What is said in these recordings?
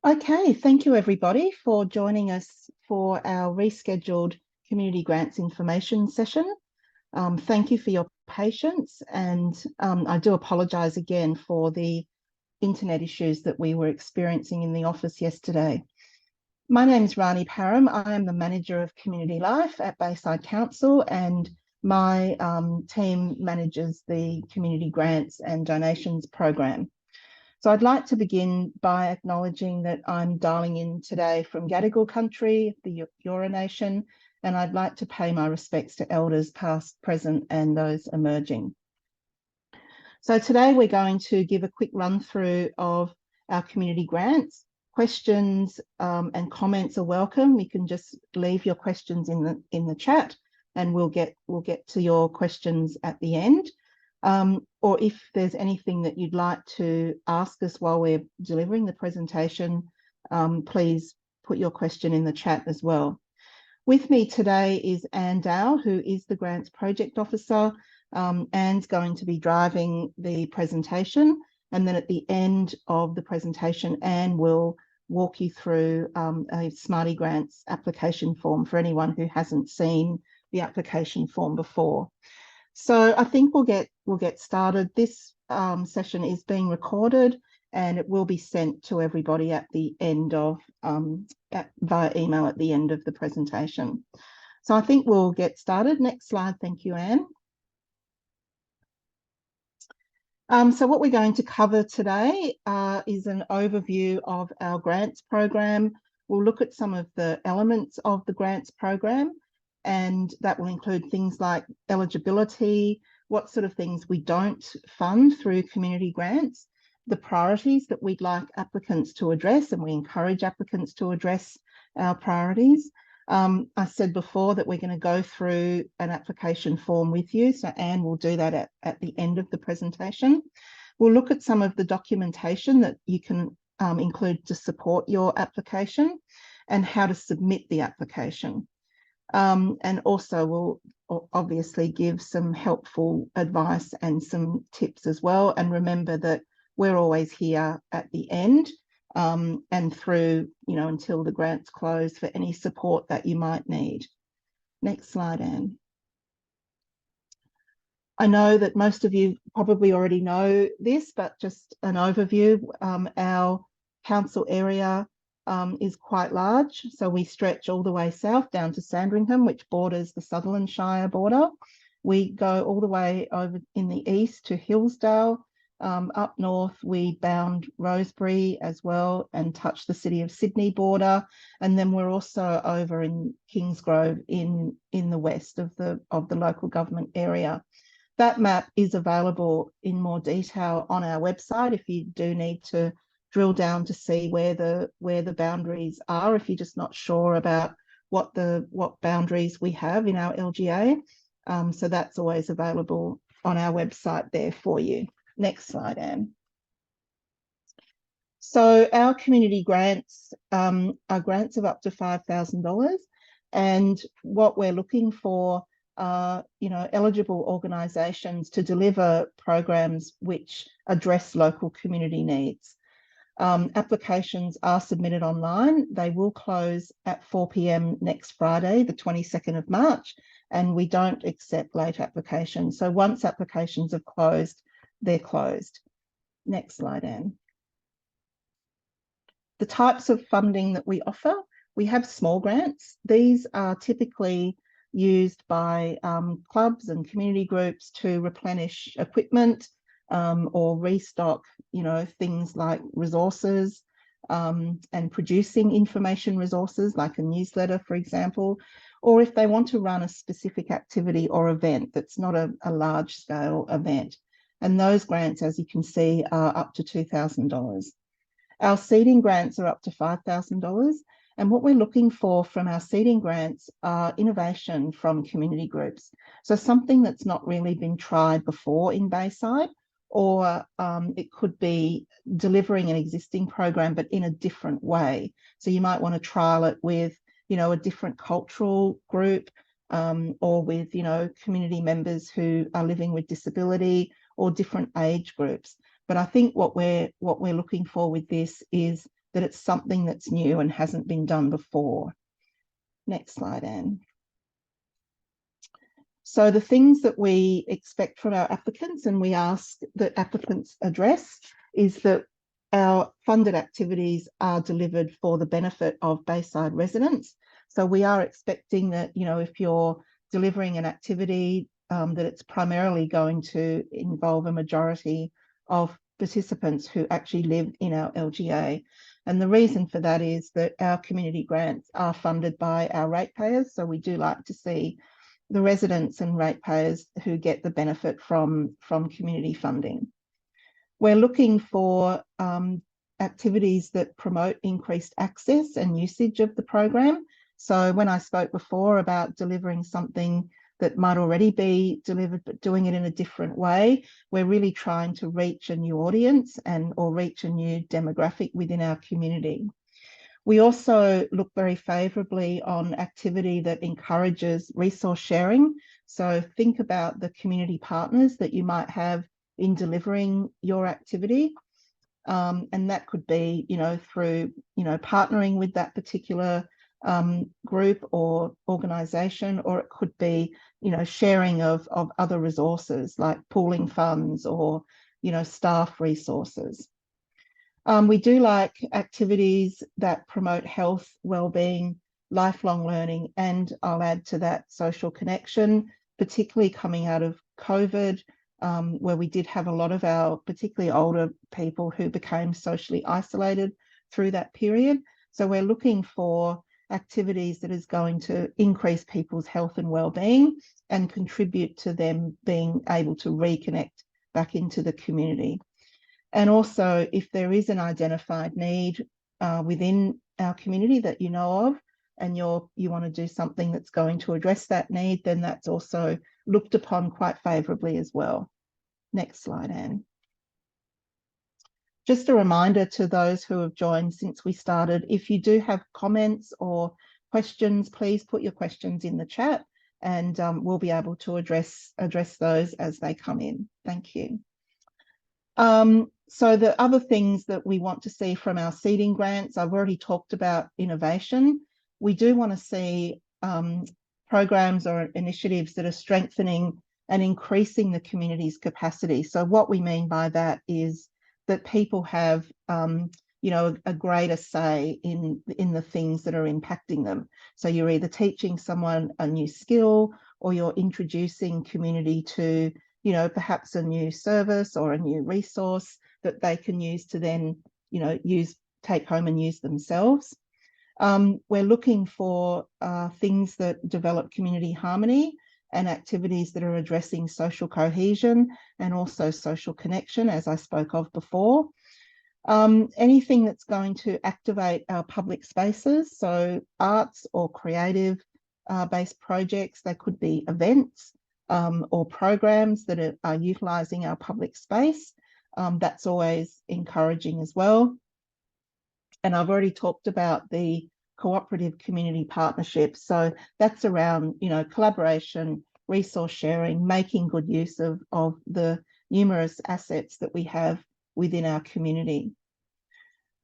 Okay, thank you everybody for joining us for our rescheduled community grants information session. Thank you for your patience, and I do apologise again for the internet issues that we were experiencing in the office yesterday. My name is Rani Param. I am the Manager of Community Life at Bayside Council, and my team manages the Community Grants and Donations program. So I'd like to begin by acknowledging that I'm dialing in today from Gadigal country, the Eora Nation, and I'd like to pay my respects to elders past, present, and those emerging. So today we're going to give a quick run through of our community grants. Questions and comments are welcome. You can just leave your questions in the chat, and we'll get to your questions at the end. Or if there's anything that you'd like to ask us while we're delivering the presentation, please put your question in the chat as well. With me today is Anne Dow, who is the Grants Project Officer. Anne's going to be driving the presentation, and then at the end of the presentation, Anne will walk you through a Smarty Grants application form for anyone who hasn't seen the application form before. So I think we'll get started. This session is being recorded, and it will be sent to everybody at the end of via email at the end of the presentation. So I think we'll get started. Next slide. Thank you, Anne. So what we're going to cover today is an overview of our grants program. We'll look at some of the elements of the grants program, and that will include things like eligibility, what sort of things we don't fund through community grants, the priorities that we'd like applicants to address, and we encourage applicants to address our priorities. I said before that we're going to go through an application form with you, so Anne will do that at the end of the presentation. We'll look at some of the documentation that you can include to support your application and how to submit the application. And also we'll obviously give some helpful advice and some tips as well. And remember that we're always here at the end and through, until the grants close for any support that you might need. Next slide, Anne. I know that most of you probably already know this, but just an overview. Our council area is quite large. So we stretch all the way south down to Sandringham, which borders the Sutherland Shire border. We go all the way over in the east to Hillsdale. Up north, we bound Rosebery as well and touch the City of Sydney border. And then we're also over in Kingsgrove in the west of the local government area. That map is available in more detail on our website if you do need to drill down to see where the boundaries are, if you're just not sure about what boundaries we have in our LGA. So that's always available on our website there for you. Next slide, Anne. So our community grants are grants of up to $5,000, and what we're looking for are, eligible organisations to deliver programs which address local community needs. Applications are submitted online. They will close at 4 p.m. next Friday, the 22nd of March, and we don't accept late applications. So once applications have closed, they're closed. Next slide, Anne. The types of funding that we offer, we have small grants. These are typically used by clubs and community groups to replenish equipment or restock, things like resources and producing information resources like a newsletter, for example, or if they want to run a specific activity or event that's not a large scale event. And those grants, as you can see, are up to $2,000. Our seeding grants are up to $5,000. And what we're looking for from our seeding grants are innovation from community groups. So something that's not really been tried before in Bayside, or it could be delivering an existing program, but in a different way. So you might want to trial it with, a different cultural group or with, community members who are living with disability or different age groups. But I think what we're looking for with this is that it's something that's new and hasn't been done before. Next slide, Anne. So the things that we expect from our applicants and we ask that applicants address is that our funded activities are delivered for the benefit of Bayside residents. So we are expecting that, you know, if you're delivering an activity, that it's primarily going to involve a majority of participants who actually live in our LGA. And the reason for that is that our community grants are funded by our ratepayers. So we do like to see the residents and ratepayers who get the benefit from community funding. We're looking for activities that promote increased access and usage of the program. So when I spoke before about delivering something that might already be delivered, but doing it in a different way, we're really trying to reach a new audience or reach a new demographic within our community. We also look very favourably on activity that encourages resource sharing. So think about the community partners that you might have in delivering your activity. And that could be, you know, through, you know, partnering with that particular group or organisation, or it could be, you know, sharing of other resources like pooling funds or, you know, staff resources. We do like activities that promote health, wellbeing, lifelong learning, and I'll add to that social connection, particularly coming out of COVID, where we did have a lot of our particularly older people who became socially isolated through that period. So we're looking for activities that is going to increase people's health and wellbeing and contribute to them being able to reconnect back into the community. And also, if there is an identified need within our community that you know of, and you want to do something that's going to address that need, then that's also looked upon quite favourably as well. Next slide, Anne. Just a reminder to those who have joined since we started, if you do have comments or questions, please put your questions in the chat and we'll be able to address those as they come in. Thank you. So the other things that we want to see from our seeding grants, I've already talked about innovation. We do want to see programs or initiatives that are strengthening and increasing the community's capacity. So what we mean by that is that people have, you know, a greater say in the things that are impacting them. So you're either teaching someone a new skill or you're introducing community to, you know, perhaps a new service or a new resource that they can use to then, you know, take home and use themselves. We're looking for things that develop community harmony and activities that are addressing social cohesion and also social connection, as I spoke of before. Anything that's going to activate our public spaces, so arts or creative based projects, they could be events or programs that are utilising our public space. That's always encouraging as well. And I've already talked about the cooperative community partnerships. So that's around, you know, collaboration, resource sharing, making good use of the numerous assets that we have within our community.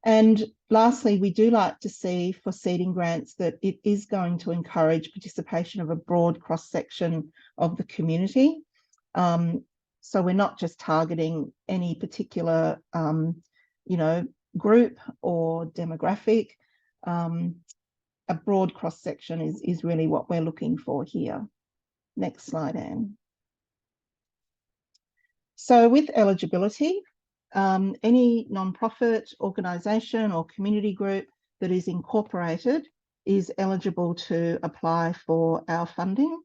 And lastly, we do like to see for seeding grants that it is going to encourage participation of a broad cross-section of the community. So we're not just targeting any particular, you know, group or demographic. A broad cross-section is really what we're looking for here. Next slide, Anne. So with eligibility, any nonprofit organisation or community group that is incorporated is eligible to apply for our funding.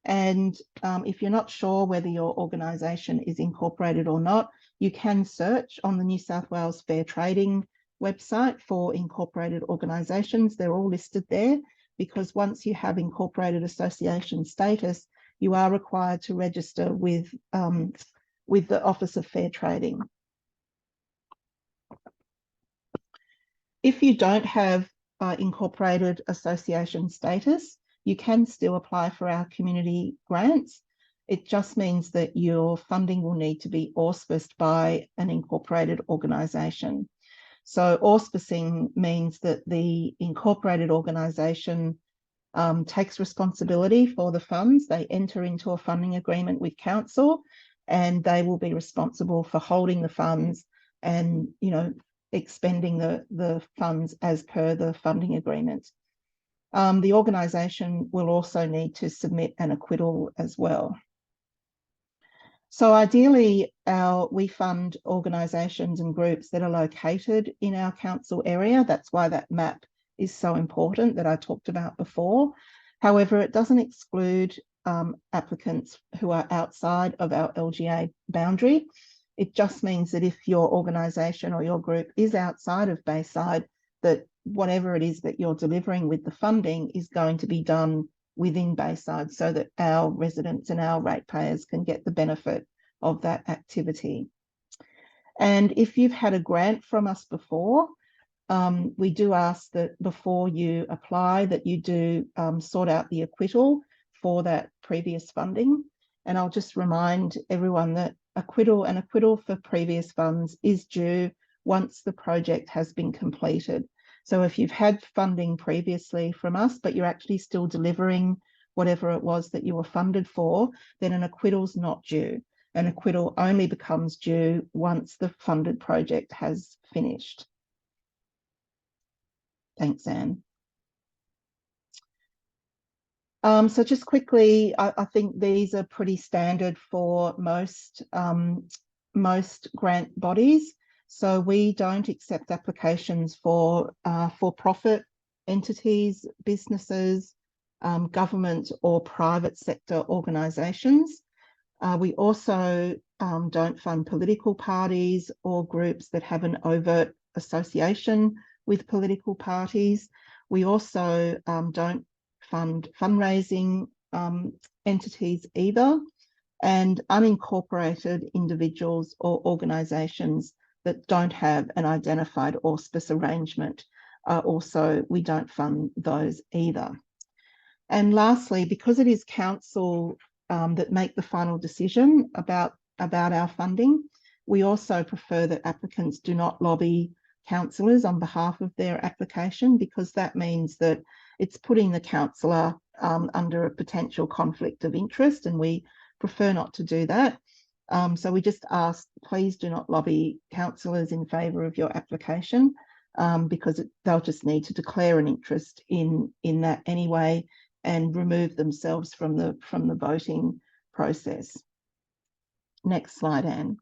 And if you're not sure whether your organisation is incorporated or not, you can search on the New South Wales Fair Trading website for incorporated organisations. They're all listed there because once you have incorporated association status, you are required to register with the Office of Fair Trading. If you don't have incorporated association status, you can still apply for our community grants. It just means that your funding will need to be auspiced by an incorporated organisation. So auspicing means that the incorporated organisation takes responsibility for the funds. They enter into a funding agreement with council, and they will be responsible for holding the funds and, you know, expending the funds as per the funding agreement. The organisation will also need to submit an acquittal as well. So ideally, we fund organisations and groups that are located in our council area. That's why that map is so important that I talked about before. However, it doesn't exclude applicants who are outside of our LGA boundary. It just means that if your organisation or your group is outside of Bayside, that whatever it is that you're delivering with the funding is going to be done within Bayside, so that our residents and our ratepayers can get the benefit of that activity. And if you've had a grant from us before, we do ask that before you apply that you do sort out the acquittal for that previous funding. And I'll just remind everyone that an acquittal for previous funds is due once the project has been completed. So if you've had funding previously from us, but you're actually still delivering whatever it was that you were funded for, then an acquittal's not due. An acquittal only becomes due once the funded project has finished. Thanks, Anne. So just quickly, I think these are pretty standard for most grant bodies. So we don't accept applications for for-profit entities, businesses, government or private sector organisations. We also don't fund political parties or groups that have an overt association with political parties. We also don't fund fundraising entities either, and unincorporated individuals or organisations that don't have an identified auspice arrangement. Also, we don't fund those either. And lastly, because it is council that make the final decision about our funding, we also prefer that applicants do not lobby councillors on behalf of their application, because that means that it's putting the councillor under a potential conflict of interest, and we prefer not to do that. So we just ask, please do not lobby councillors in favour of your application, because they'll just need to declare an interest in that anyway and remove themselves from the voting process. Next slide, Anne.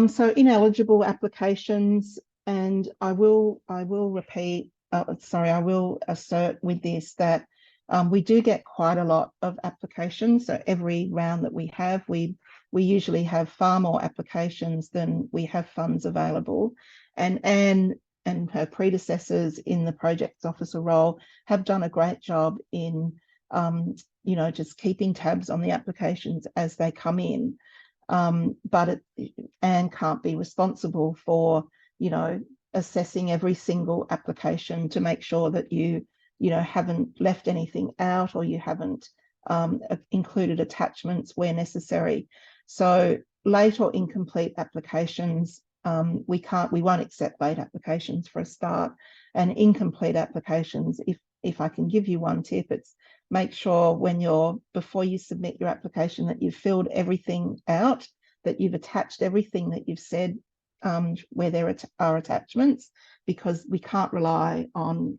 So ineligible applications, and I will assert with this that we do get quite a lot of applications. So every round that we have, we usually have far more applications than we have funds available. And Anne and her predecessors in the projects officer role have done a great job in you know, just keeping tabs on the applications as they come in. But Anne can't be responsible for, you know, assessing every single application to make sure that you know, haven't left anything out, or you haven't included attachments where necessary. So late or incomplete applications, we won't accept late applications for a start. And incomplete applications, if I can give you one tip, it's make sure before you submit your application that you've filled everything out, that you've attached everything that you've said where there are attachments, because we can't rely on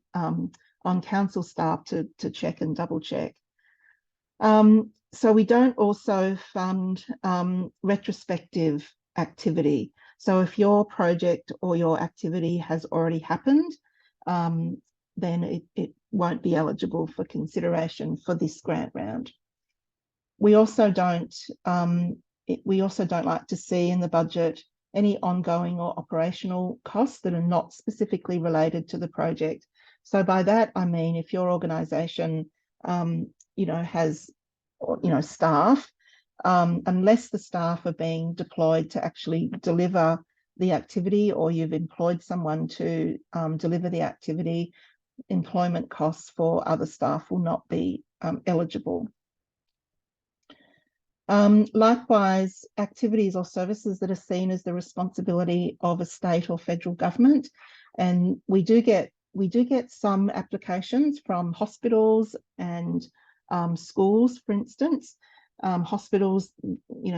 council staff to check and double check. So we don't also fund retrospective activity. So if your project or your activity has already happened, then it won't be eligible for consideration for this grant round. We also don't like to see in the budget any ongoing or operational costs that are not specifically related to the project. So by that, I mean, if your organisation, you know, has, you know, staff, unless the staff are being deployed to actually deliver the activity, or you've employed someone to deliver the activity, employment costs for other staff will not be eligible. Likewise, activities or services that are seen as the responsibility of a state or federal government. And we do get some applications from hospitals and schools, for instance. Hospitals,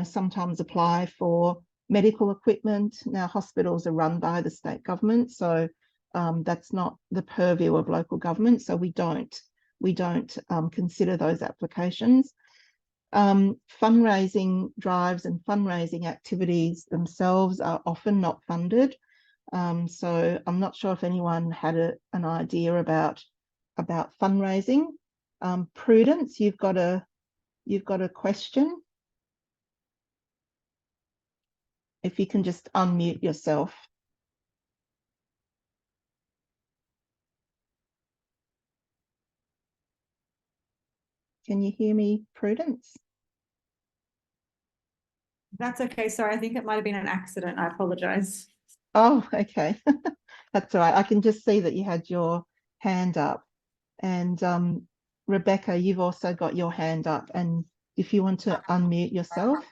sometimes apply for medical equipment. Now, hospitals are run by the state government, so that's not the purview of local government. So we don't consider those applications. Fundraising drives and fundraising activities themselves are often not funded. So I'm not sure if anyone had an idea about fundraising. Prudence, you've got a question. If you can just unmute yourself. Can you hear me, Prudence? That's okay. Sorry, I think it might have been an accident. I apologise. Oh, okay. That's all right. I can just see that you had your hand up. And Rebecka, you've also got your hand up. And if you want to unmute yourself.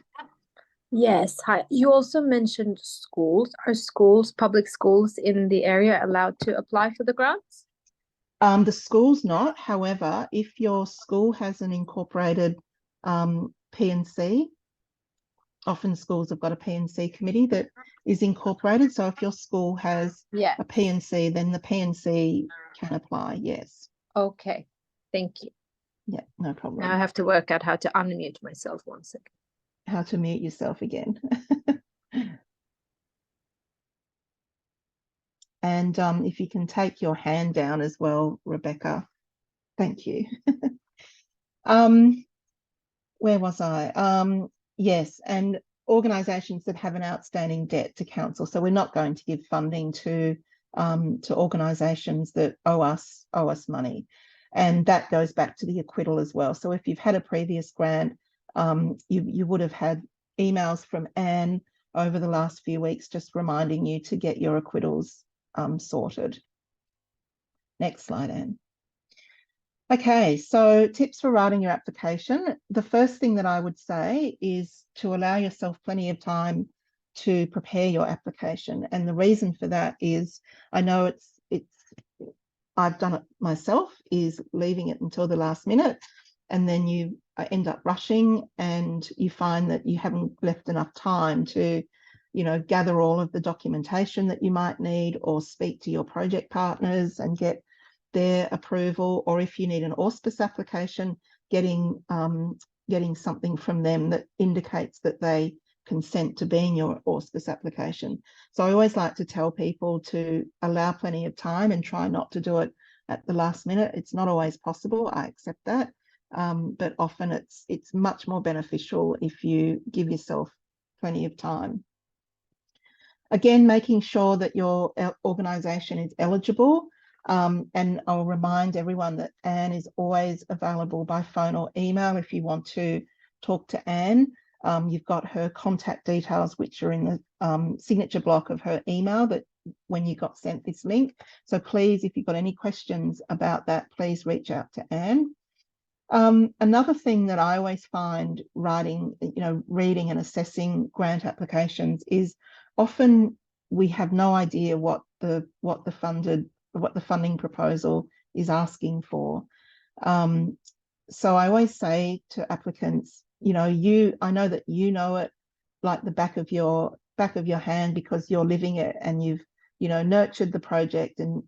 Yes, hi. You also mentioned schools. Are schools, public schools in the area allowed to apply for the grants? The school's not. However, if your school has an incorporated P&C, often schools have got a P&C committee that is incorporated. So if your school has a P&C, then the P&C can apply, yes. Okay, thank you. Yeah, no problem. Now I have to work out how to unmute myself 1 second. How to mute yourself again. And if you can take your hand down as well, Rebecka. Thank you. Where was I? Yes, and organisations that have an outstanding debt to council. So we're not going to give funding to organisations that owe us money. And that goes back to the acquittal as well. So if you've had a previous grant, you would have had emails from Anne over the last few weeks just reminding you to get your acquittals sorted. Next slide, Anne. Okay, so tips for writing your application. The first thing that I would say is to allow yourself plenty of time to prepare your application. And the reason for that is, I know I've done it myself, is leaving it until the last minute, and then you end up rushing and you find that you haven't left enough time to, gather all of the documentation that you might need, or speak to your project partners and get their approval, or if you need an auspice application, getting something from them that indicates that they consent to being your auspice application. So I always like to tell people to allow plenty of time and try not to do it at the last minute. It's not always possible, I accept that, but often it's much more beneficial if you give yourself plenty of time. Again, making sure that your organisation is eligible. And I'll remind everyone that Anne is always available by phone or email if you want to talk to Anne. You've got her contact details, which are in the signature block of her email that when you got sent this link. So please, if you've got any questions about that, please reach out to Anne. Another thing that I always find reading and assessing grant applications is often we have no idea what the funding proposal is asking for. So I always say to applicants, I know that you know it like the back of your hand because you're living it and you've nurtured the project and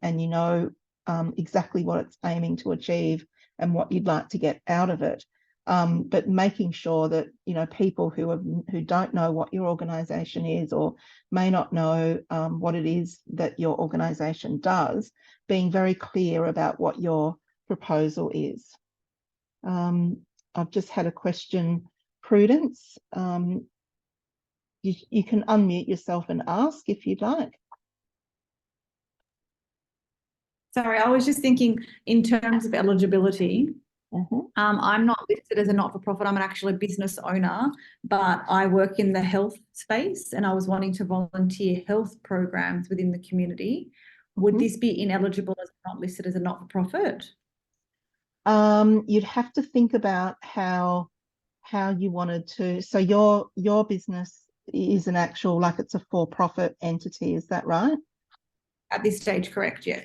exactly what it's aiming to achieve and what you'd like to get out of it. But making sure that people who don't know what your organisation is or may not know what it is that your organisation does, being very clear about what your proposal is. I've just had a question, Prudence. You can unmute yourself and ask if you'd like. Sorry, I was just thinking in terms of eligibility. I'm not listed as a not-for-profit. I'm actually a business owner, but I work in the health space and I was wanting to volunteer health programs within the community. Would this be ineligible as not listed as a not-for-profit? You'd have to think about how how you wanted to. So your business is an actual, like it's a for-profit entity, is that right? At this stage, correct, yeah.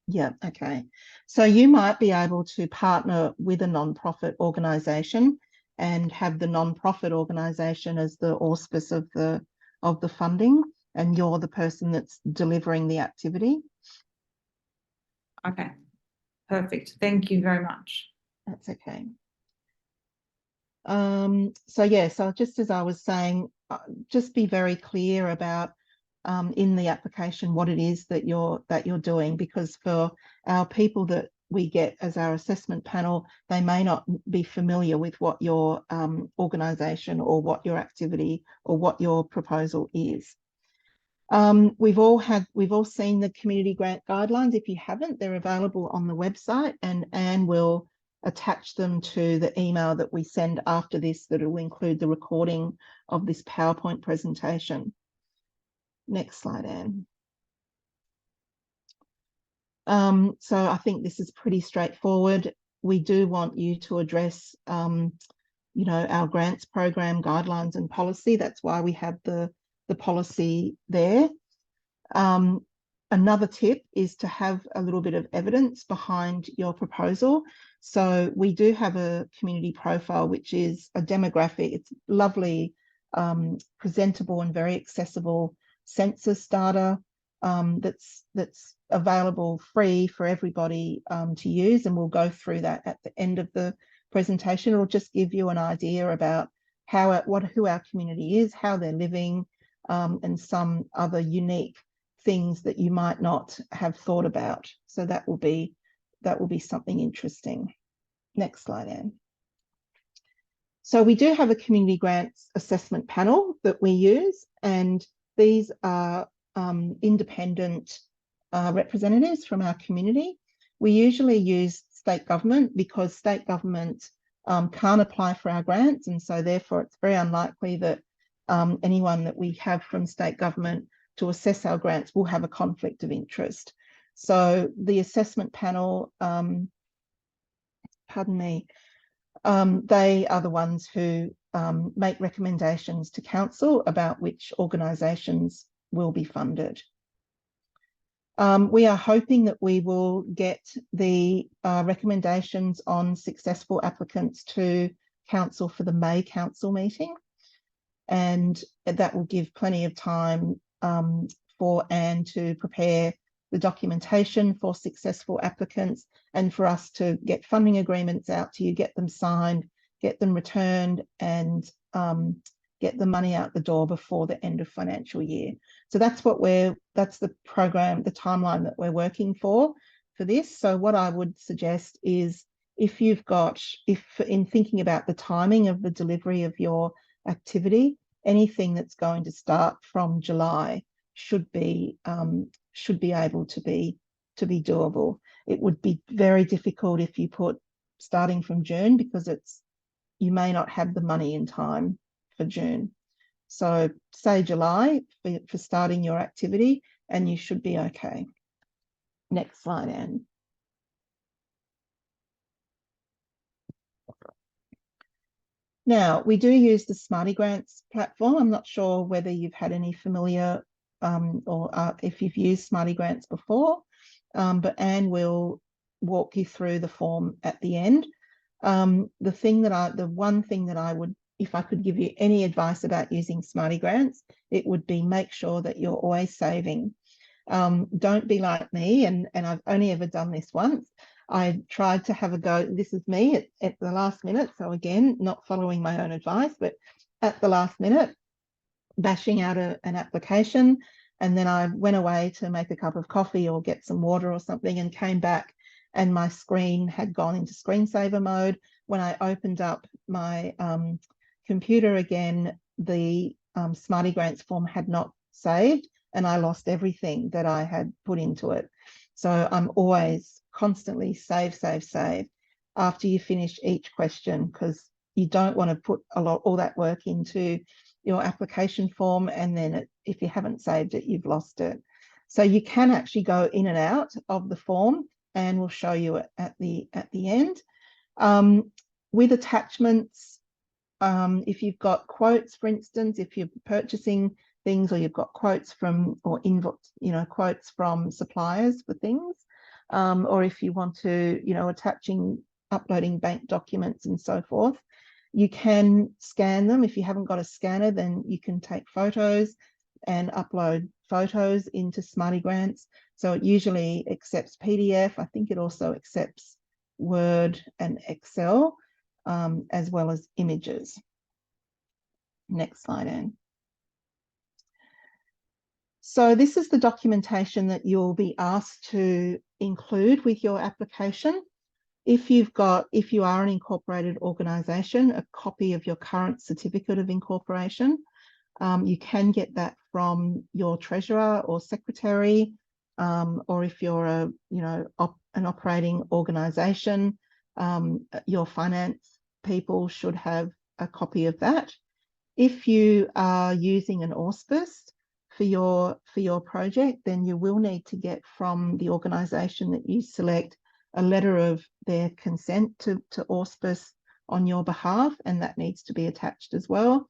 Yeah, okay. So you might be able to partner with a non-profit organisation and have the non-profit organisation as the auspice of the funding, and you're the person that's delivering the activity. Okay, perfect. Thank you very much. That's okay. So yeah, so just as I was saying, just be very clear about in the application what it is that you're doing, because for our people that we get as our assessment panel, they may not be familiar with what your organisation or what your activity or what your proposal is. We've all seen the community grant guidelines. If you haven't, they're available on the website, and Anne will attach them to the email that we send after this, that will include the recording of this PowerPoint presentation. Next slide, Anne. So I think this is pretty straightforward. We do want you to address, you know, our grants program guidelines and policy. That's why we have the policy there. Another tip is to have a little bit of evidence behind your proposal. So we do have a community profile, which is a demographic. It's lovely, presentable and very accessible census data that's available free for everybody to use. And we'll go through that at the end of the presentation. It'll just give you an idea about who our community is, how they're living, and some other unique things that you might not have thought about. So that will be something interesting. Next slide, Anne. So we do have a community grants assessment panel that we use, and these are independent representatives from our community. We usually use state government because state government can't apply for our grants, and so therefore it's very unlikely that anyone that we have from state government to assess our grants will have a conflict of interest. So the assessment panel, pardon me, they are the ones who make recommendations to council about which organisations will be funded. We are hoping that we will get the recommendations on successful applicants to council for the May council meeting, and that will give plenty of time for Anne to prepare the documentation for successful applicants, and for us to get funding agreements out to you, get them signed, get them returned, and get the money out the door before the end of financial year. So that's the program, the timeline that we're working for this. So what I would suggest is, if in thinking about the timing of the delivery of your activity, anything that's going to start from July should be able to be doable. It would be very difficult if you put starting from June, because you may not have the money in time for June. So say July for starting your activity, and you should be okay. Next slide, Anne. Now, we do use the Smarty Grants platform. I'm not sure whether you've had any familiar or if you've used Smarty Grants before, but Anne will walk you through the form at the end. The one thing that I would, if I could give you any advice about using Smarty Grants, it would be make sure that you're always saving. Don't be like me, and I've only ever done this once. I tried to have a go. This is me at the last minute. So again, not following my own advice, but at the last minute, bashing out an application. And then I went away to make a cup of coffee or get some water or something, and came back, and my screen had gone into screensaver mode. When I opened up my computer again, the Smarty Grants form had not saved, and I lost everything that I had put into it. So I'm always constantly save after you finish each question, because you don't want to put all that work into your application form, and then if you haven't saved it, you've lost it. So you can actually go in and out of the form, and we'll show you it at the end. With attachments, if you've got quotes, for instance, if you're purchasing things, or you've got quotes from, or quotes from suppliers for things, or if you want to, uploading bank documents and so forth, you can scan them. If you haven't got a scanner, then you can take photos and upload photos into Smarty Grants. So it usually accepts PDF. I think it also accepts Word and Excel, as well as images. Next slide, Anne. So this is the documentation that you'll be asked to include with your application. If you are an incorporated organisation, a copy of your current certificate of incorporation. You can get that from your treasurer or secretary, or if you're an operating organisation, your finance people should have a copy of that. If you are using an auspice for your project, then you will need to get from the organisation that you select a letter of their consent to auspice on your behalf, and that needs to be attached as well.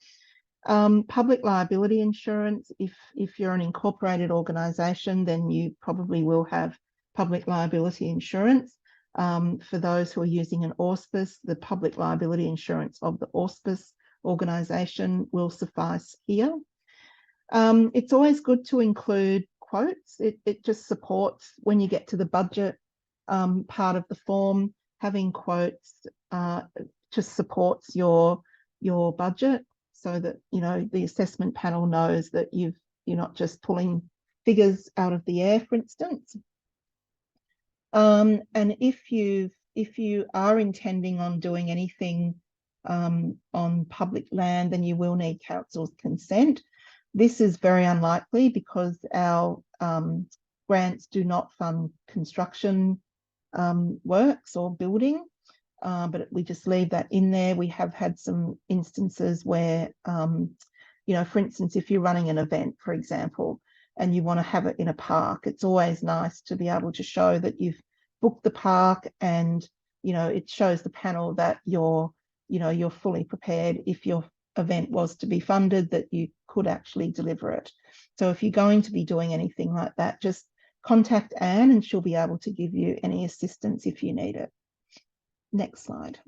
Public liability insurance, if you're an incorporated organisation, then you probably will have public liability insurance. For those who are using an auspice, the public liability insurance of the auspice organisation will suffice here. It's always good to include quotes. It just supports, when you get to the budget part of the form, having quotes just supports your budget, so that the assessment panel knows that you're not just pulling figures out of the air, for instance. And if you are intending on doing anything on public land, then you will need council's consent. This is very unlikely because our grants do not fund construction works or building, but we just leave that in there. We have had some instances where, for instance, if you're running an event, for example, and you want to have it in a park, it's always nice to be able to show that you've booked the park, and it shows the panel that you're fully prepared if your event was to be funded, that you could actually deliver it. So if you're going to be doing anything like that, just contact Anne and she'll be able to give you any assistance if you need it. Next slide.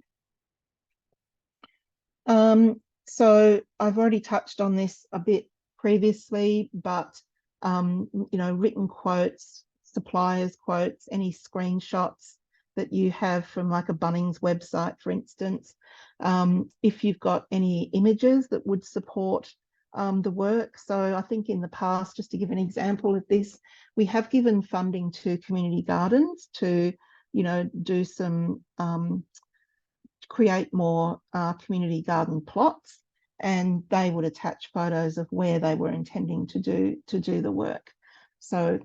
So I've already touched on this a bit previously, but written quotes, suppliers quotes, any screenshots that you have from like a Bunnings website, for instance. If you've got any images that would support the work. So I think in the past, just to give an example of this, we have given funding to community gardens to, do some, create more community garden plots, and they would attach photos of where they were intending to do the work. So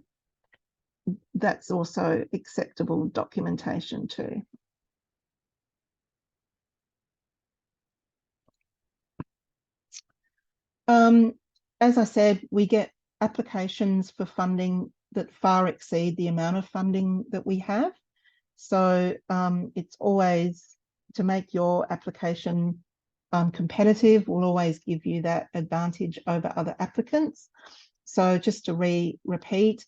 that's also acceptable documentation too. As I said, we get applications for funding that far exceed the amount of funding that we have. So it's always, to make your application competitive, will always give you that advantage over other applicants. So just to repeat,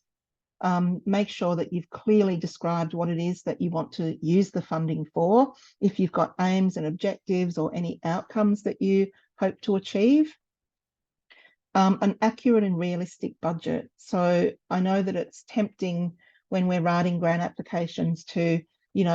make sure that you've clearly described what it is that you want to use the funding for. If you've got aims and objectives or any outcomes that you hope to achieve. An accurate and realistic budget. So I know that it's tempting when we're writing grant applications to,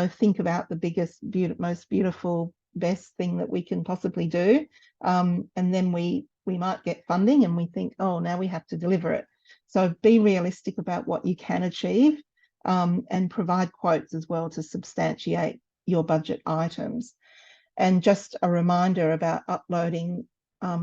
think about the biggest, most beautiful, best thing that we can possibly do. And then we might get funding and we think, oh, now we have to deliver it. So be realistic about what you can achieve, and provide quotes as well to substantiate your budget items. And just a reminder about uploading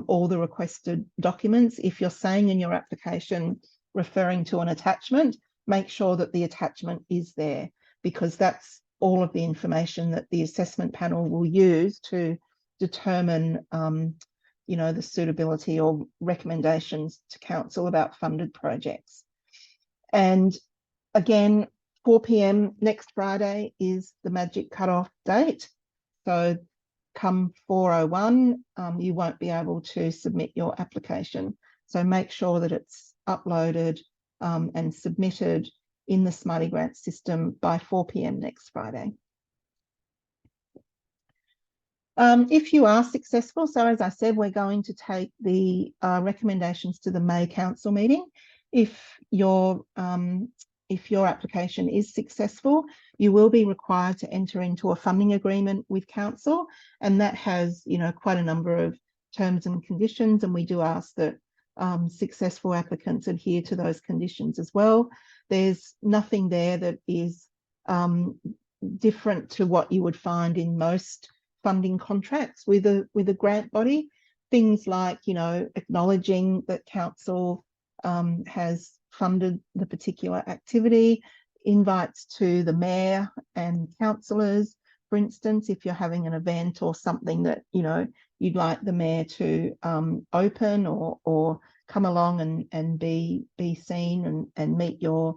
all the requested documents. If you're saying in your application, referring to an attachment, make sure that the attachment is there, because that's all of the information that the assessment panel will use to determine the suitability or recommendations to council about funded projects. And again, 4 p.m. next Friday is the magic cutoff date. So come 4:01, you won't be able to submit your application. So make sure that it's uploaded and submitted in the Smarty Grant system by 4 p.m. next Friday. If you are successful, so as I said, we're going to take the recommendations to the May Council meeting. If your application is successful, you will be required to enter into a funding agreement with Council, and that has, quite a number of terms and conditions, and we do ask that successful applicants adhere to those conditions as well. There's nothing there that is different to what you would find in most funding contracts with a grant body. Things like, acknowledging that Council has funded the particular activity, invites to the mayor and councillors, for instance, if you're having an event or something that, you'd like the mayor to open or come along and be seen and meet your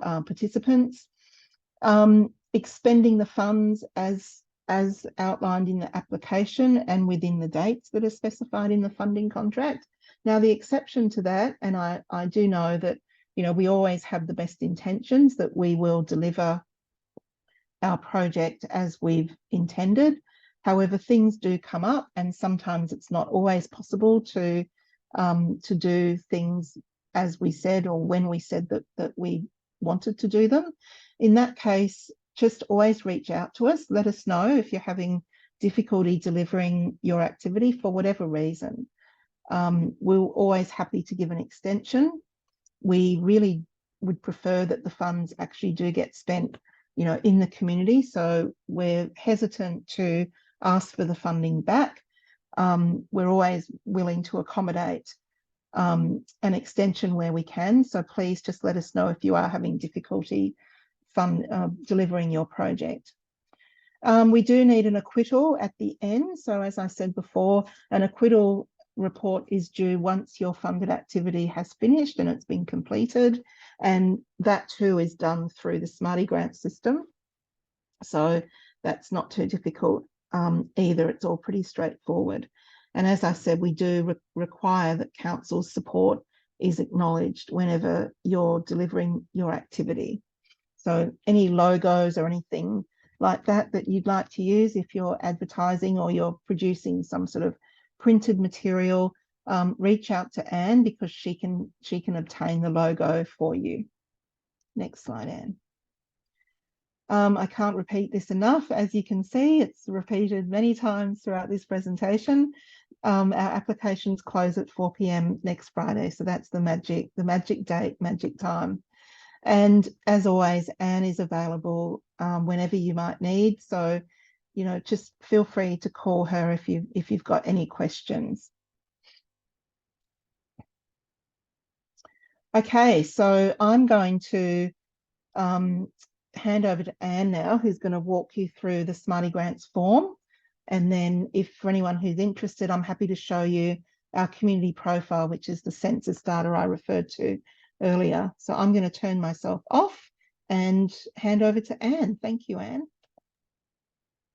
participants. Expending the funds as outlined in the application and within the dates that are specified in the funding contract. Now, the exception to that, and I do know that, we always have the best intentions that we will deliver our project as we've intended. However, things do come up, and sometimes it's not always possible to do things as we said or when we said that we wanted to do them. In that case, just always reach out to us. Let us know if you're having difficulty delivering your activity for whatever reason. We're always happy to give an extension. We really would prefer that the funds actually do get spent, in the community. So we're hesitant to ask for the funding back. We're always willing to accommodate an extension where we can. So please just let us know if you are having difficulty delivering your project. We do need an acquittal at the end. So as I said before, an acquittal report is due once your funded activity has finished and it's been completed. And that too is done through the Smarty Grant system. So that's not too difficult either. It's all pretty straightforward. And as I said, we do require that Council's support is acknowledged whenever you're delivering your activity. So any logos or anything like that you'd like to use if you're advertising or you're producing some sort of printed material, reach out to Anne because she can obtain the logo for you. Next slide, Anne. I can't repeat this enough. As you can see, it's repeated many times throughout this presentation. Our applications close at 4 p.m. next Friday. So that's the magic date, magic time. And as always, Anne is available whenever you might need. So, just feel free to call her if you've got any questions. Okay, so I'm going to hand over to Anne now, who's going to walk you through the Smarty Grants form. And then if for anyone who's interested, I'm happy to show you our community profile, which is the census data I referred to earlier. So I'm going to turn myself off and hand over to Anne. Thank you, Anne.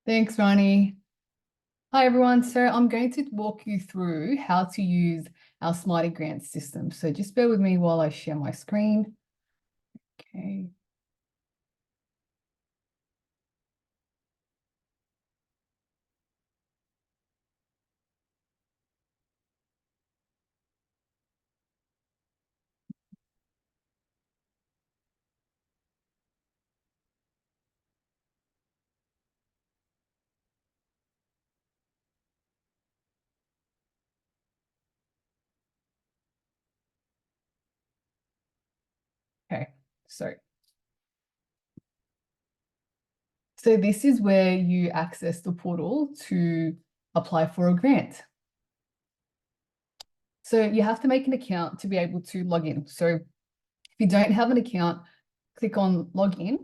Thanks, Ronnie. Hi, everyone. So I'm going to walk you through how to use our Smarty Grants system. So just bear with me while I share my screen. Okay. Okay, so this is where you access the portal to apply for a grant. So you have to make an account to be able to log in. So if you don't have an account, click on log in,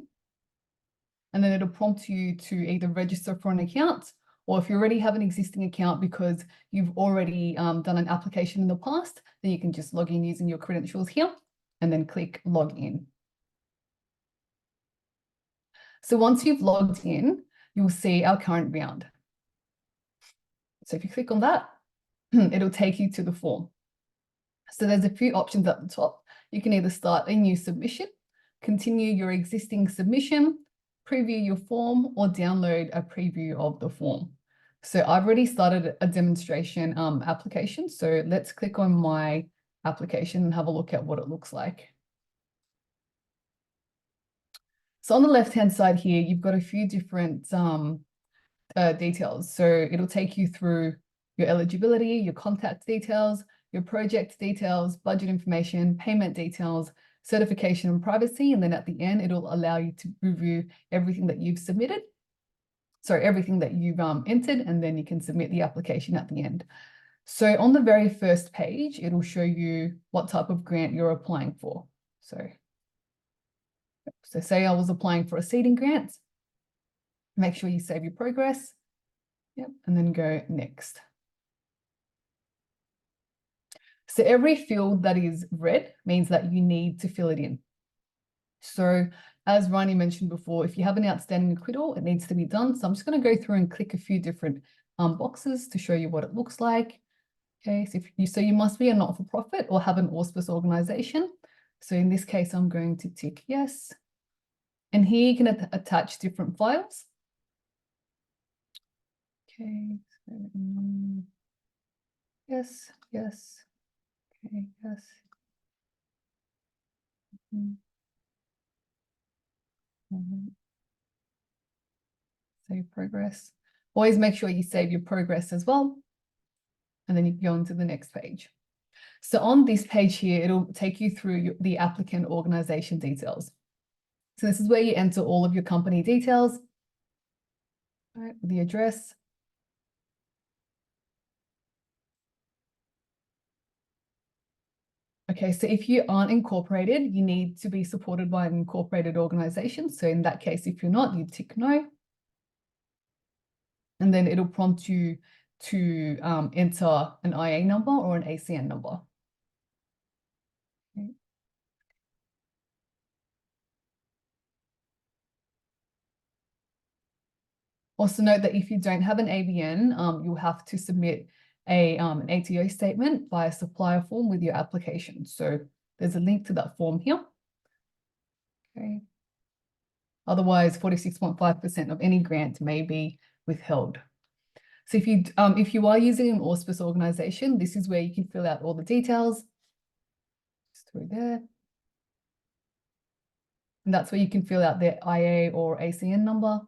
and then it'll prompt you to either register for an account, or if you already have an existing account because you've already done an application in the past, then you can just log in using your credentials here and then click log in. So once you've logged in, you'll see our current round. So if you click on that, it'll take you to the form. So there's a few options at the top. You can either start a new submission, continue your existing submission, preview your form, or download a preview of the form. So I've already started a demonstration application. So let's click on my application and have a look at what it looks like. So on the left-hand side here, you've got a few different details. So it'll take you through your eligibility, your contact details, your project details, budget information, payment details, certification and privacy. And then at the end, it'll allow you to review everything that you've submitted. Sorry, everything that you've entered, and then you can submit the application at the end. So on the very first page, it'll show you what type of grant you're applying for. So say I was applying for a seeding grant. Make sure you save your progress. Yep, and then go next. So every field that is red means that you need to fill it in. So as Rani mentioned before, if you have an outstanding acquittal, it needs to be done. So I'm just going to go through and click a few different boxes to show you what it looks like. Okay, so you must be a not-for-profit or have an auspice organization. So in this case, I'm going to tick yes. And here you can attach different files. Okay, so, yes, yes. Okay, yes. Save progress. Always make sure you save your progress as well. And then you can go on to the next page. So on this page here, it'll take you through the applicant organization details. So this is where you enter all of your company details, right, the address. Okay, so if you aren't incorporated, you need to be supported by an incorporated organization. So in that case, if you're not, you tick no. And then it'll prompt you to enter an IA number or an ACN number. Okay. Also note that if you don't have an ABN, you'll have to submit an ATO statement via supplier form with your application. So there's a link to that form here. Okay. Otherwise, 46.5% of any grant may be withheld. So if you are using an auspice organization, this is where you can fill out all the details. Just through there. And that's where you can fill out their IA or ACN number.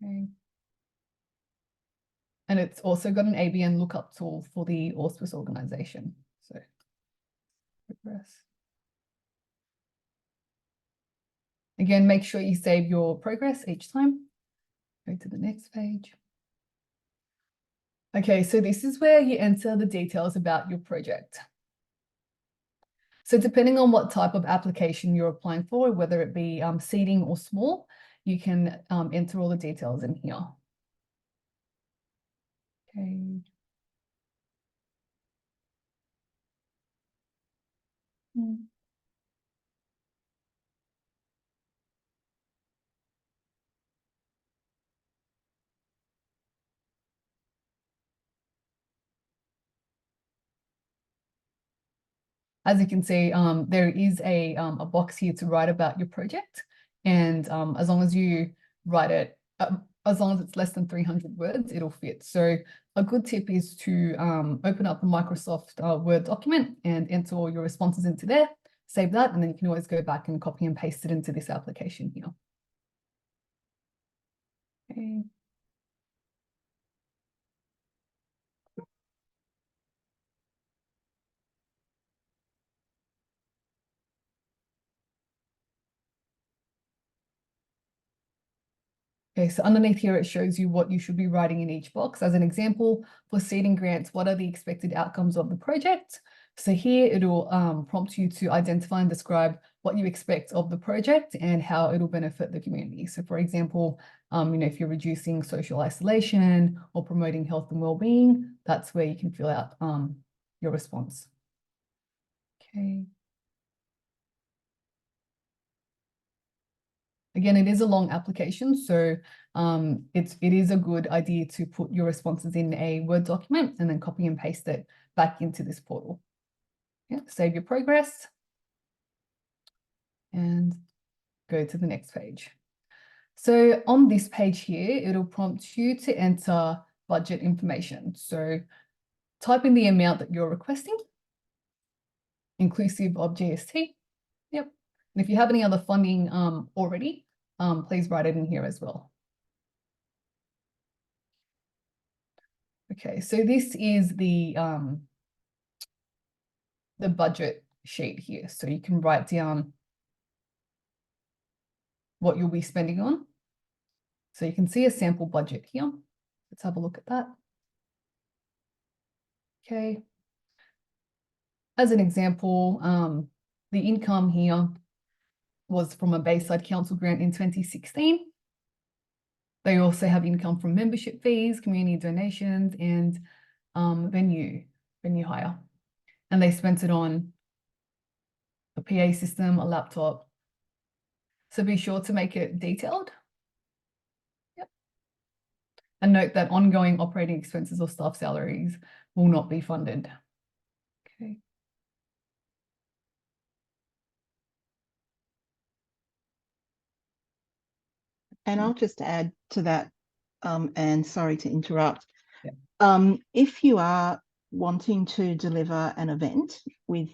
Okay. And it's also got an ABN lookup tool for the auspice organization. So progress. Again, make sure you save your progress each time. Go to the next page. Okay, so this is where you enter the details about your project. So depending on what type of application you're applying for, whether it be seeding or small, you can enter all the details in here. Okay. As you can see, there is a box here to write about your project. And as long as you write it, as long as it's less than 300 words, it'll fit. So a good tip is to open up the Microsoft Word document and enter all your responses into there, save that, and then you can always go back and copy and paste it into this application here. Okay. Okay, so underneath here, it shows you what you should be writing in each box. As an example, for seeding grants, what are the expected outcomes of the project? So here it'll prompt you to identify and describe what you expect of the project and how it'll benefit the community. So for example, if you're reducing social isolation or promoting health and well-being, that's where you can fill out your response. Okay. Again, it is a long application, so it is a good idea to put your responses in a Word document and then copy and paste it back into this portal. Yeah, save your progress and go to the next page. So on this page here, it'll prompt you to enter budget information. So type in the amount that you're requesting, inclusive of GST. Yep. And if you have any other funding already, please write it in here as well. Okay, so this is the budget sheet here. So you can write down what you'll be spending on. So you can see a sample budget here. Let's have a look at that. Okay. As an example, the income here was from a Bayside Council grant in 2016. They also have income from membership fees, community donations, and venue hire. And they spent it on a PA system, a laptop. So be sure to make it detailed. Yep. And note that ongoing operating expenses or staff salaries will not be funded. Okay. And I'll just add to that, and sorry to interrupt. Yeah. If you are wanting to deliver an event with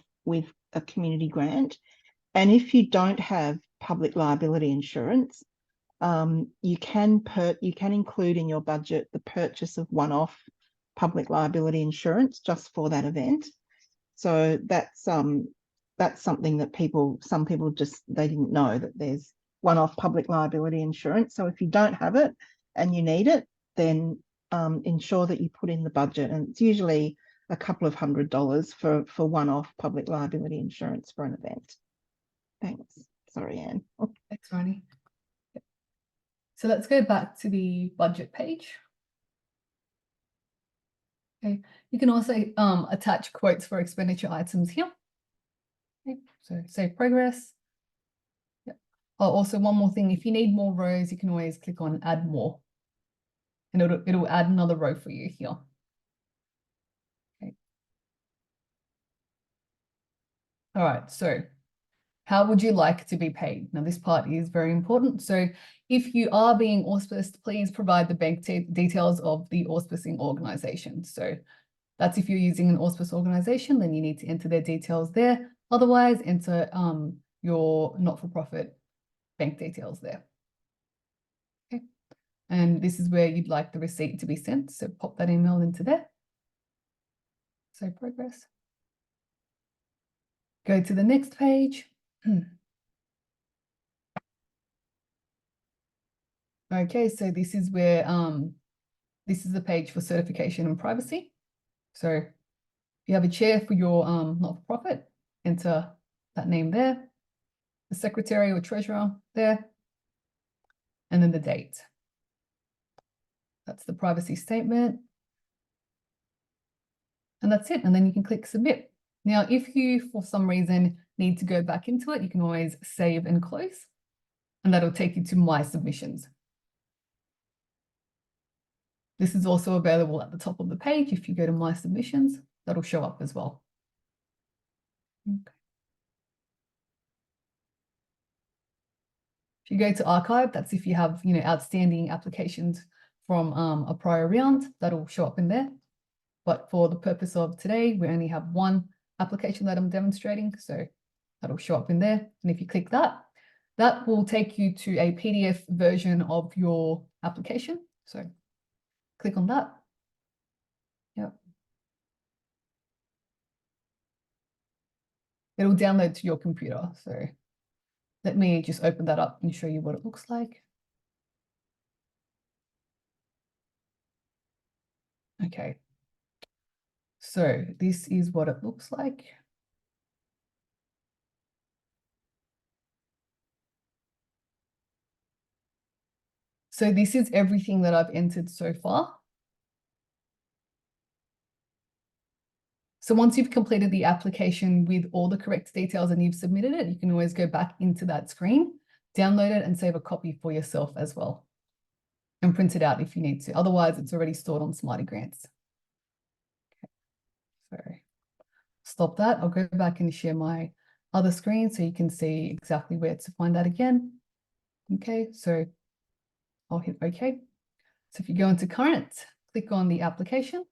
a community grant, and if you don't have public liability insurance, you can include in your budget the purchase of one-off public liability insurance just for that event. So that's something that some people just, they didn't know that there's one-off public liability insurance. So if you don't have it and you need it, then ensure that you put in the budget, and it's usually a couple of $100s for one-off public liability insurance for an event. Thanks. Sorry, Anne. Thanks, Ronnie. So let's go back to the budget page. Okay, you can also attach quotes for expenditure items here. Okay, so save progress. Yeah. Oh, also one more thing, if you need more rows, you can always click on add more, and it'll add another row for you here. Okay. All right, so how would you like to be paid? Now, this part is very important. So if you are being auspiced, please provide the bank details of the auspicing organization. So that's if you're using an auspice organization, then you need to enter their details there. Otherwise, enter your not-for-profit bank details there. Okay. And this is where you'd like the receipt to be sent. So pop that email into there. Save progress. Go to the next page. Okay, so this is where this is the page for certification and privacy. So you have a chair for your not-for-profit, enter that name there, the secretary or treasurer there, and then the date. That's the privacy statement. And that's it. And then you can click submit. Now, if you, for some reason, need to go back into it, you can always save and close, and that'll take you to My Submissions. This is also available at the top of the page. If you go to My Submissions, that'll show up as well. Okay. If you go to Archive, that's if you have, outstanding applications from a prior round, that'll show up in there. But for the purpose of today, we only have one application that I'm demonstrating, so that'll show up in there. And if you click that, that will take you to a PDF version of your application. So click on that. Yep. It'll download to your computer. So let me just open that up and show you what it looks like. Okay. So this is what it looks like. So this is everything that I've entered so far. So once you've completed the application with all the correct details and you've submitted it, you can always go back into that screen download it and save a copy for yourself as well, and print it out if you need to. Otherwise, it's already stored on Smarty Grants. Okay. So stop that. I'll go back and share my other screen so you can see exactly where to find that again. Okay, so I'll hit OK. So if you go into current, click on the application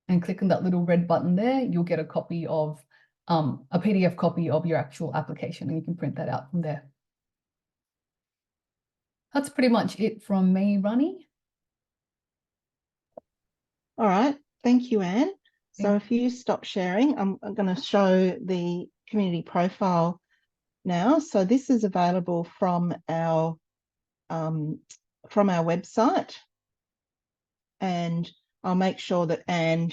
and click on that little red button there, you'll get a copy of a PDF copy of your actual application, and you can print that out from there. That's pretty much it from me, Rani. All right, thank you, Anne. So if you stop sharing, I'm going to show the community profile now. So this is available from our website, and I'll make sure that Anne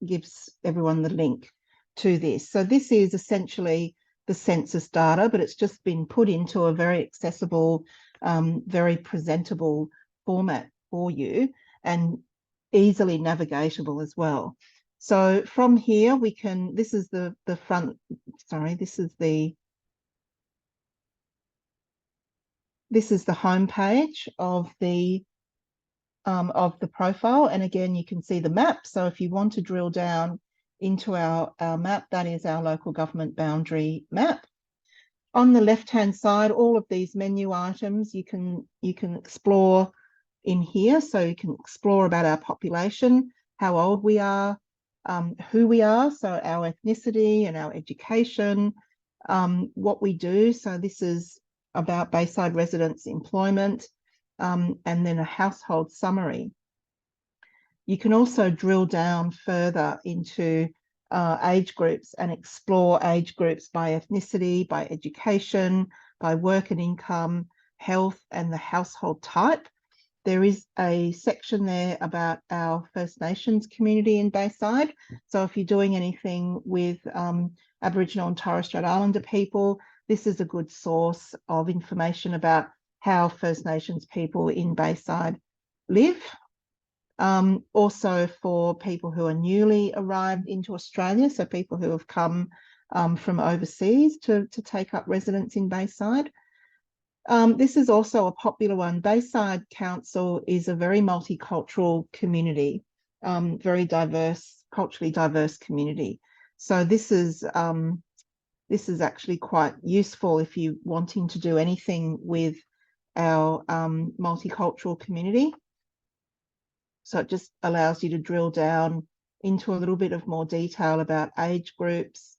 gives everyone the link to this. So this is essentially the census data, but it's just been put into a very accessible, very presentable format for you, and easily navigatable as well. So from here we can, this is the front, sorry, this is the home page of the profile, and again you can see the map. So if you want to drill down into our map, that is our local government boundary map. On the left hand side, all of these menu items you can explore in here. So you can explore about our population, how old we are, who we are, so our ethnicity and our education, what we do. So this is about Bayside residents' employment, and then a household summary. You can also drill down further into age groups and explore age groups by ethnicity, by education, by work and income, health, and the household type. There is a section there about our First Nations community in Bayside. So if you're doing anything with Aboriginal and Torres Strait Islander people, this is a good source of information about how First Nations people in Bayside live. Also for people who are newly arrived into Australia, so people who have come from overseas to take up residence in Bayside. This is also a popular one. Bayside Council is a very multicultural community, very diverse, culturally diverse community. So this is actually quite useful if you're wanting to do anything with our multicultural community. So it just allows you to drill down into a little bit of more detail about age groups,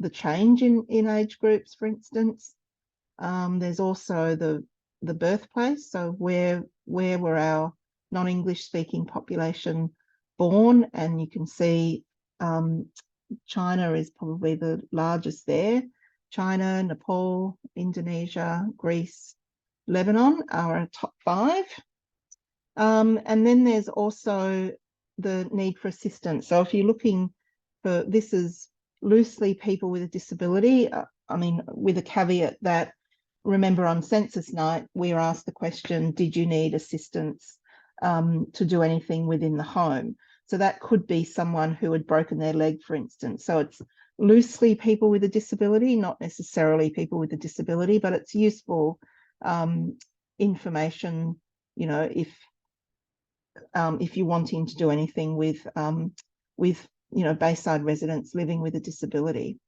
the change in age groups, for instance. There's also the birthplace, so where were our non-English speaking population born, and you can see China is probably the largest there. China, Nepal, Indonesia, Greece, Lebanon are our top 5. And then there's also the need for assistance. So if you're looking for, this is loosely people with a disability, I mean, with a caveat that, remember on census night, we were asked the question, did you need assistance to do anything within the home? So that could be someone who had broken their leg, for instance. So it's loosely people with a disability, not necessarily people with a disability, but it's useful information, you know, if you're wanting to do anything with you know, Bayside residents living with a disability.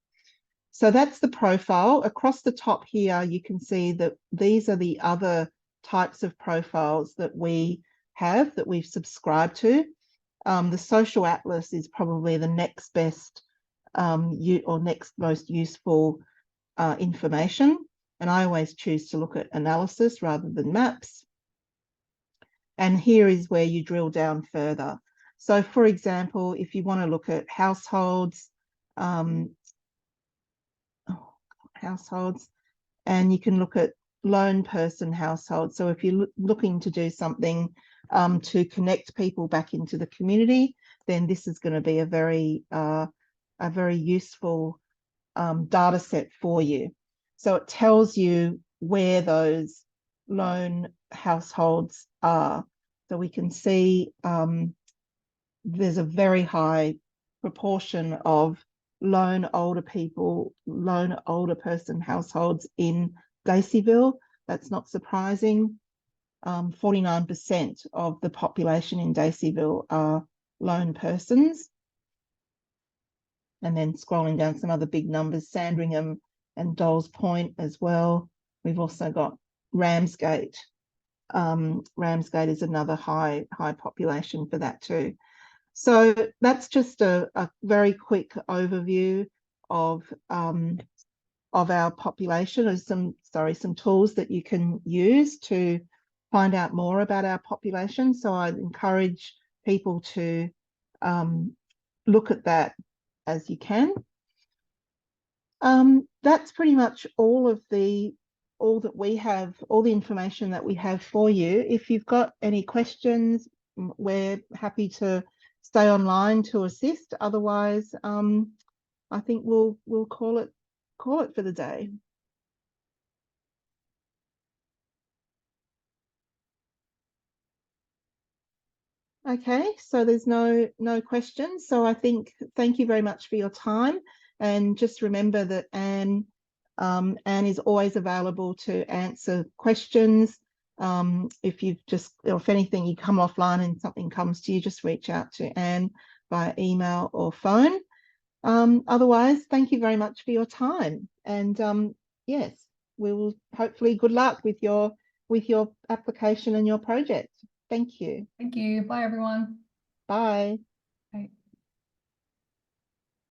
So that's the profile. Across the top here, you can see that these are the other types of profiles that we have, that we've subscribed to. The social atlas is probably the next best or next most useful information. And I always choose to look at analysis rather than maps. And here is where you drill down further. So for example, if you want to look at households, and you can look at lone person households. So if you're looking to do something to connect people back into the community, then this is going to be a very useful data set for you. So it tells you where those lone households are. So we can see there's a very high proportion of lone older person households in Daceyville. That's not surprising. 49% of the population in Daceyville are lone persons. And then scrolling down some other big numbers, Sandringham and Dolls Point as well. We've also got Ramsgate. Ramsgate is another high population for that too. So that's just a very quick overview of our population, of some tools that you can use to find out more about our population. So I'd encourage people to look at that as you can. That's pretty much all the information that we have for you. If you've got any questions, we're happy to stay online to assist. Otherwise, I think we'll call it for the day. Okay, so there's no questions. So I think thank you very much for your time, and just remember that Anne is always available to answer questions. If anything, you come offline and something comes to you, just reach out to Anne via email or phone. Otherwise, thank you very much for your time, and yes, we will hopefully good luck with your application and your project. Thank you. Thank you. Bye, everyone. Bye.